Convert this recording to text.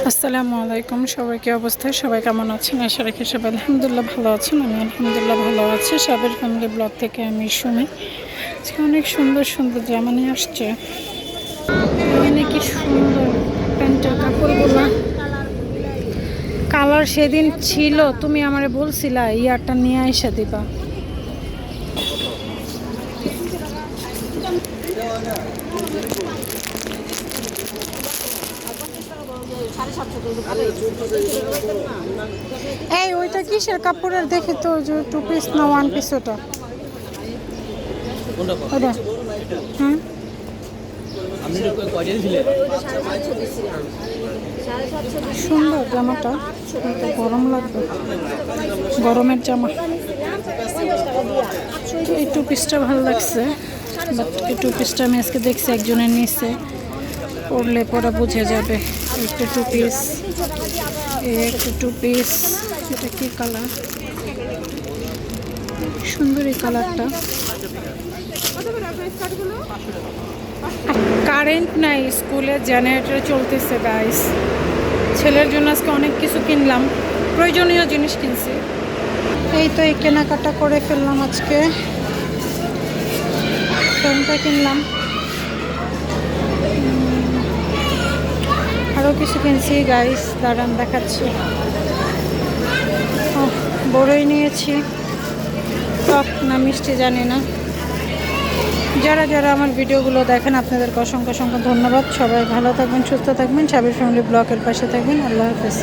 আসসালামু আলাইকুম, সবাই কি অবস্থায়, সবাই কেমন আছেন? আশা রাখি সবাই আলহামদুলিল্লাহ ভালো আছেন। আমি আলহামদুলিল্লাহ ভালো আছি। সাবের ফ্যামিলি ব্লগ থেকে আমি সুমি। আজকে অনেক সুন্দর সুন্দর জামা নিয়ে আসছে। কি সুন্দর প্যান্টের কাপড়গুলো, কালার সেদিন ছিল, তুমি আমারে বলছিলা ইয়ারটা নিয়ে আইসা দিবা। এই ওইটা কিসের কাপড়ের দেখি তো, যে 2 পিস না 1 পিস? ওটা ওটা হ্যাঁ, সুন্দর জামাটা, গরম লাগবে, গরমের জামা। এই 2 পিসটা ভালো লাগছে, বাট এই 2 পিসটা আমি আজকে দেখছি একজনের নিচে, পরলে পরে বুঝে যাবে। একটা 2 পিস, একটা 2 পিস। এটা কি কালার? সুন্দর এই কালারটা। কারেন্ট নাই, স্কুলে জেনারেটর চলতেছে গাইস। ছেলের জন্য আজকে অনেক কিছু কিনলাম, প্রয়োজনীয় জিনিস কিনছি। এই তো এই কেনাকাটা করে ফেললাম আজকে। ফোনটা কিনলাম, আরও কিছু কিনছি গাইস, দাঁড়ান দেখাচ্ছি। বড়ই নিয়েছি, টক না মিষ্টি জানি না। যারা যারা আমার ভিডিওগুলো দেখেন আপনাদেরকে অসংখ্য অসংখ্য ধন্যবাদ। সবাই ভালো থাকবেন, সুস্থ থাকবেন, সাবির ফ্যামিলি ব্লগের পাশে থাকবেন। আল্লাহ হাফেজ।